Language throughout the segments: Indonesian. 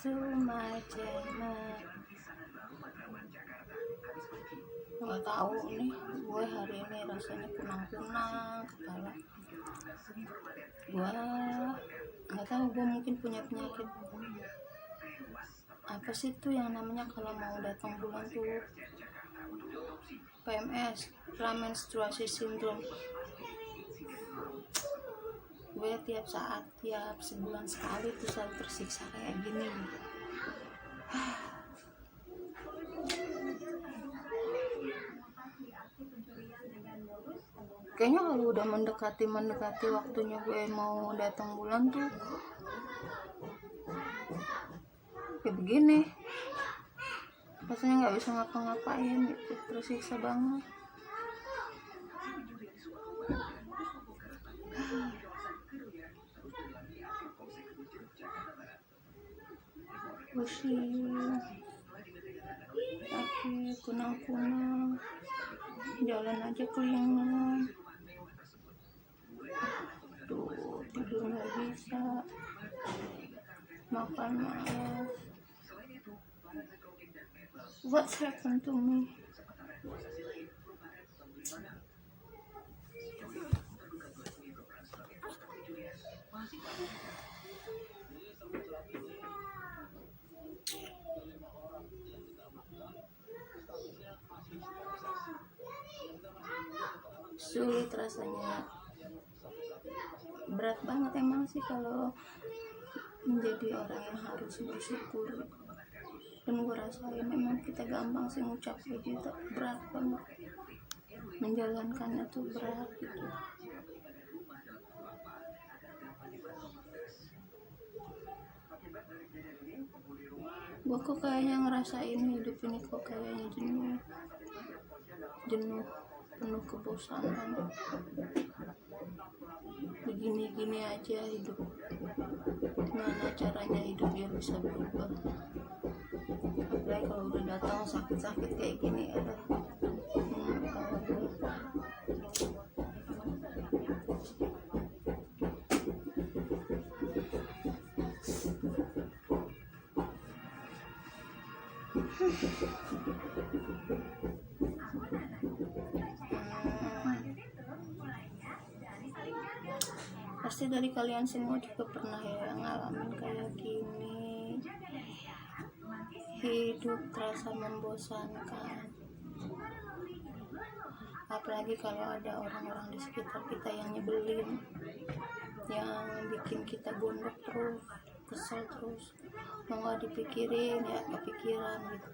to my channel. Nggak tahu nih, gue hari ini rasanya kunang-kunang kepala. Gue nggak tahu, gue mungkin punya penyakit apa sih tuh yang namanya kalau mau datang bulan tuh, PMS, premenstruasi syndrome. Gue tiap saat, tiap sebulan sekali tuh selalu tersiksa kayak gini. Kayaknya kalau udah mendekati waktunya gue mau datang bulan tuh kayak begini, rasanya nggak bisa ngapa-ngapain gitu, tersiksa banget. Pusing, sakit, kunang-kunang, jalan aja kelingan, tuh tidur nggak bisa, makan malas. What's happened to me? Sulit rasanya, berat banget emang sih kalau menjadi orang yang harus bersyukur. Dan gue rasain memang kita gampang sih ngucap kayak gitu, berat banget menjalankannya tuh, berat gitu. Gue kok kayaknya ngerasain hidup ini kok kayaknya jenuh, penuh kebosanan. Begini-gini aja hidup, gimana caranya hidup biar bisa berubah? Apalagi kalau udah datang sakit-sakit kayak gini, ada pasti dari kalian semua juga pernah ya ngalamin kayak gini. Hidup terasa membosankan, apalagi kalau ada orang-orang di sekitar kita yang nyebelin, yang bikin kita gondok terus, kesel terus, mau nggak dipikirin ya kepikiran gitu.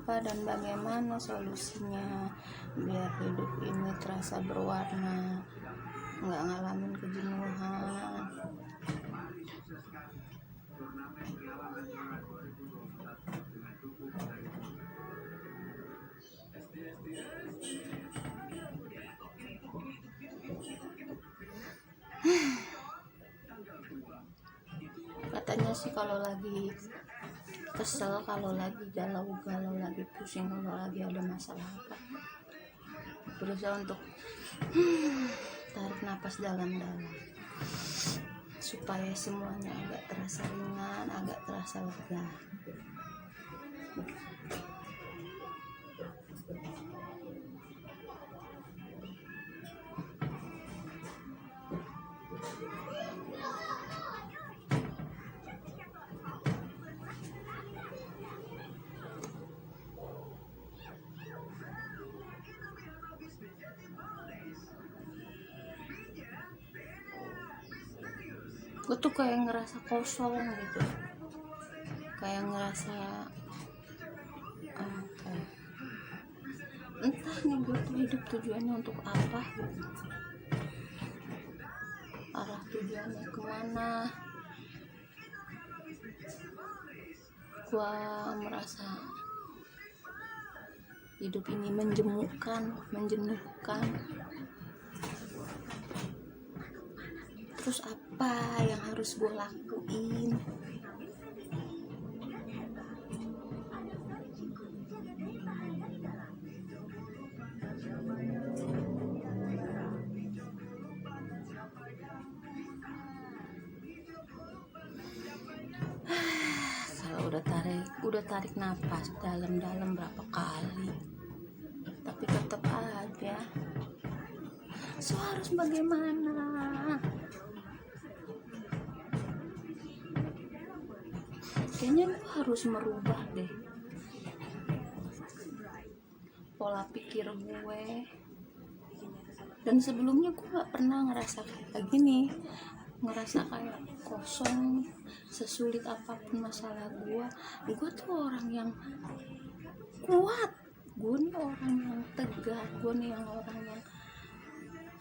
Apa dan bagaimana solusinya biar hidup ini terasa berwarna, nggak ngalamin kejenuhan. Katanya sih kalau lagi kesel, kalau lagi galau-galau, lagi pusing, kalau lagi ada masalah apa, berusaha untuk tarik napas dalam-dalam supaya semuanya agak terasa ringan, agak terasa lega. Gue tuh kayak ngerasa kosong gitu, kayak ngerasa entah nih gue tuh hidup tujuannya untuk apa gitu, arah tujuannya kemana. Gue merasa hidup ini menjenuhkan. Terus apa yang harus gue lakuin? udah tarik napas dalam-dalam berapa kali, tapi tetap aja. So harus bagaimana? Kayaknya gue harus merubah deh pola pikir gue. Dan sebelumnya gue gak pernah ngerasa kayak gini, ngerasa kayak kosong. Sesulit apapun masalah gue tuh orang yang kuat, gue nih orang yang tegar, gue nih yang orang yang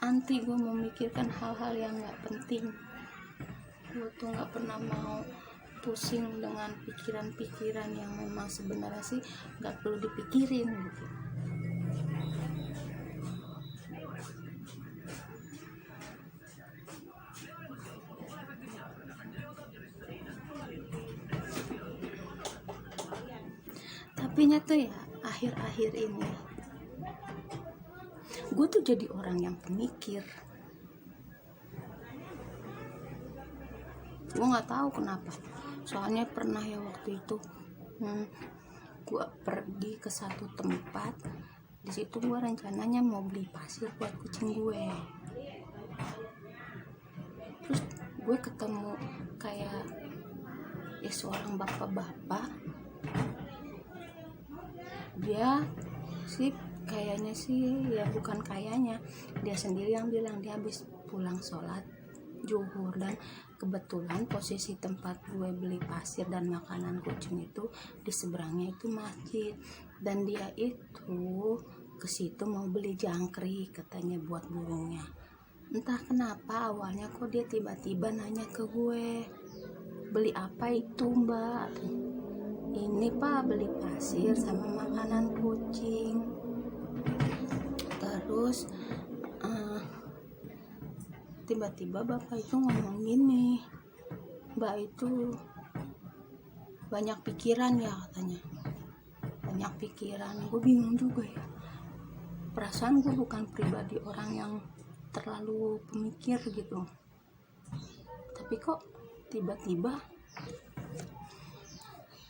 anti gue memikirkan hal-hal yang gak penting. Gue tuh gak pernah mau pusing dengan pikiran-pikiran yang memang sebenarnya sih gak perlu dipikirin gitu. Tapi nyata ya akhir-akhir ini gue tuh jadi orang yang pemikir. Gue nggak tahu kenapa. Soalnya pernah ya waktu itu gue pergi ke satu tempat. Di situ gue rencananya mau beli pasir buat kucing gue. Terus gue ketemu kayak ya seorang bapak-bapak. Dia sih kayaknya sih ya bukan kayaknya, dia sendiri yang bilang dia habis pulang sholat zuhur, dan kebetulan posisi tempat gue beli pasir dan makanan kucing itu di seberangnya itu masjid, dan dia itu ke situ mau beli jangkrik katanya buat burungnya. Entah kenapa awalnya kok dia tiba-tiba nanya ke gue, beli apa itu mbak? Ini pak, beli pasir sama makanan kucing. Terus tiba-tiba bapak itu ngomong gini, mbak itu banyak pikiran ya katanya. Banyak pikiran. Gue bingung juga ya, perasaan gue bukan pribadi orang yang terlalu pemikir gitu, tapi kok tiba-tiba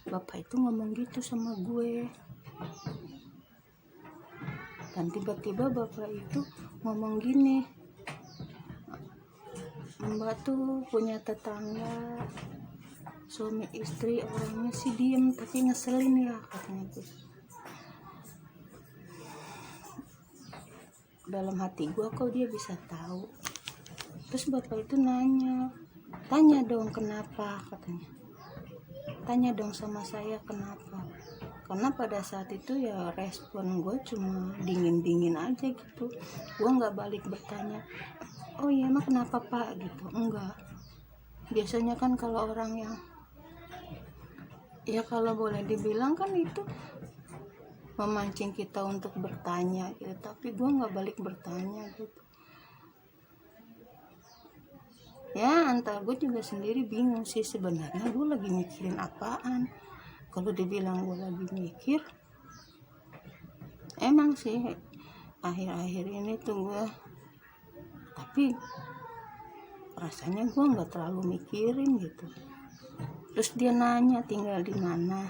bapak itu ngomong gitu sama gue. Dan tiba-tiba bapak itu ngomong gini, mbak tuh punya tetangga suami istri orangnya sih diem tapi ngeselin ya katanya tuh. Dalam hati gue, kok dia bisa tahu? Terus bapak itu tanya dong kenapa katanya. Tanya dong sama saya kenapa. Karena pada saat itu ya respon gue cuma dingin-dingin aja gitu. Gue gak balik bertanya, oh iya emang kenapa pak gitu, enggak. Biasanya kan kalau orang yang ya kalau boleh dibilang kan itu memancing kita untuk bertanya gitu, tapi gue gak balik bertanya gitu. Ya entah, gue juga sendiri bingung sih sebenarnya gue lagi mikirin apaan. Kalau dibilang gue lagi mikir, emang sih akhir-akhir ini tuh gue, tapi rasanya gue nggak terlalu mikirin gitu. Terus dia nanya tinggal di mana.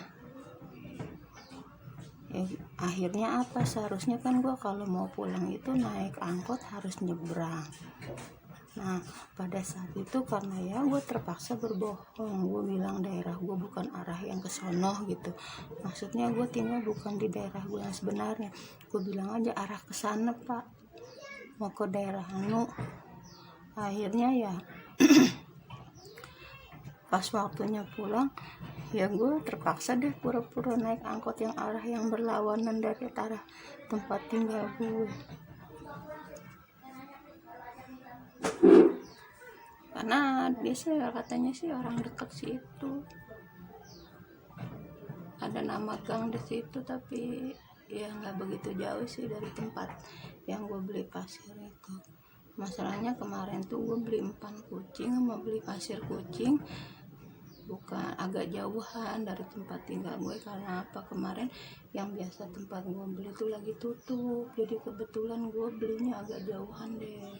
Ya, akhirnya apa, seharusnya kan gue kalau mau pulang itu naik angkot harus nyebrang. Nah pada saat itu karena ya gue terpaksa berbohong, gue bilang daerah gue bukan arah yang kesono gitu. Maksudnya gue tinggal bukan di daerah gue yang sebenarnya. Gue bilang aja arah kesana pak, mau ke daerah anu. Akhirnya ya pas waktunya pulang ya gue terpaksa deh pura-pura naik angkot yang arah yang berlawanan dari arah tempat tinggal gue. Karena biasa katanya sih orang dekat situ, ada nama gang di situ, tapi ya nggak begitu jauh sih dari tempat yang gue beli pasir itu. Masalahnya kemarin tuh gue beli empan kucing sama beli pasir kucing bukan agak jauhan dari tempat tinggal gue. Karena apa, kemarin yang biasa tempat gue beli itu lagi tutup, jadi kebetulan gue belinya agak jauhan deh.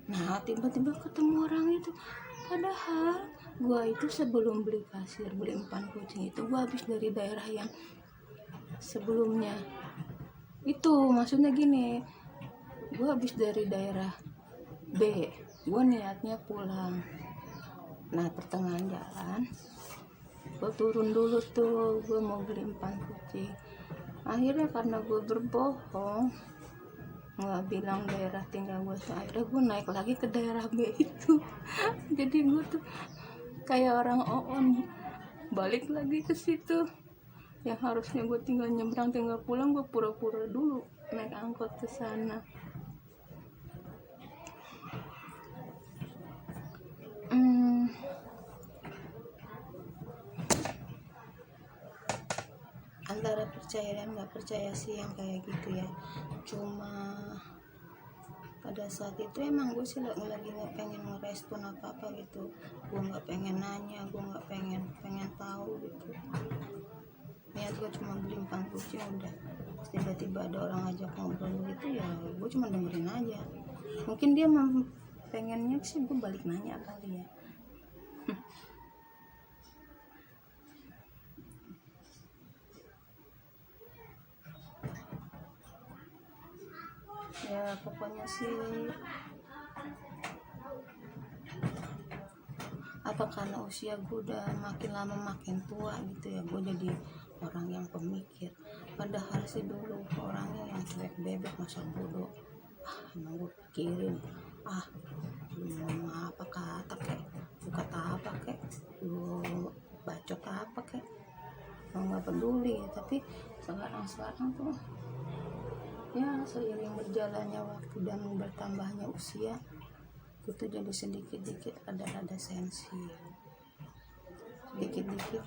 Nah tiba-tiba ketemu orang itu, padahal Gua itu sebelum beli kasir, beli empan kucing itu gua habis dari daerah yang sebelumnya. Itu maksudnya gini, gua habis dari daerah B, gua niatnya pulang. Nah pertengahan jalan gue turun dulu tuh, gue mau beli empan kucing. Akhirnya karena gue berbohong nggak bilang daerah tinggal gue tuh, akhirnya gue naik lagi ke daerah B itu. Jadi gue tuh kayak orang on balik lagi ke situ, yang harusnya gue tinggal nyebrang tinggal pulang, gue pura-pura dulu naik angkot ke sana. Antara percaya dan nggak percaya sih yang kayak gitu ya. Cuma pada saat itu emang gue sih lagi nggak pengen ngerespon apa gitu. Gue nggak pengen nanya, gue nggak pengen tahu gitu. Niat gue cuma beli empan kucing udah. Terus tiba-tiba ada orang ngajak ngobrol gitu ya, gue cuma dengerin aja. Mungkin dia pengennya sih gue balik nanya kali ya. Ya pokoknya sih apa karena usia gue udah makin lama makin tua gitu ya, gue jadi orang yang pemikir. Padahal sih dulu orangnya yang cuek bebek, masa bodoh. Emang gue pikirin lu ngomong apa kata kek, lu kata apa kek, lu bacot apa kek, lu nggak peduli. Tapi sekarang tuh ya seiring berjalannya waktu dan bertambahnya usia, gue tuh jadi sedikit-dikit ada sensi, sedikit-dikit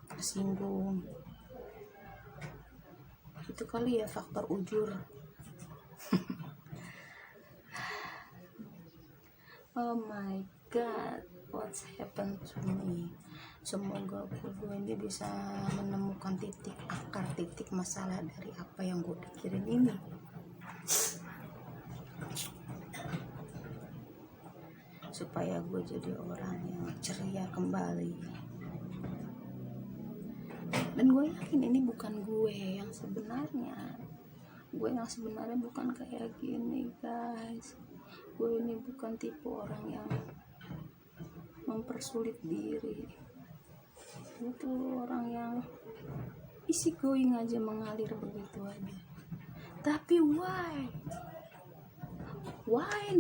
tersinggung. Itu kali ya faktor ujur. Oh my god, what's happened to me? Semoga gue ini bisa menemukan titik akar, titik masalah dari apa yang gue pikirin ini. Supaya gue jadi orang yang ceria kembali. Dan gue yakin ini bukan gue yang sebenarnya. Gue yang sebenarnya bukan kayak gini guys. Gue ini bukan tipe orang yang mempersulit diri. Itu orang yang easy going aja, mengalir begitu aja. Tapi why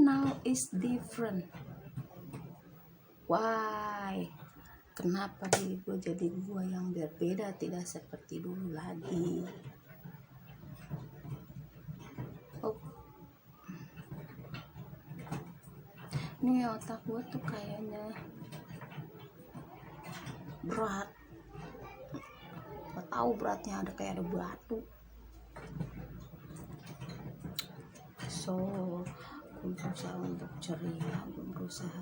now is different? Why? Kenapa diri gue jadi gue yang berbeda, tidak seperti dulu lagi? Ini otak gue tuh kayaknya berat. Gak tahu beratnya, ada kayak ada batu. So gue berusaha untuk ceria, gue berusaha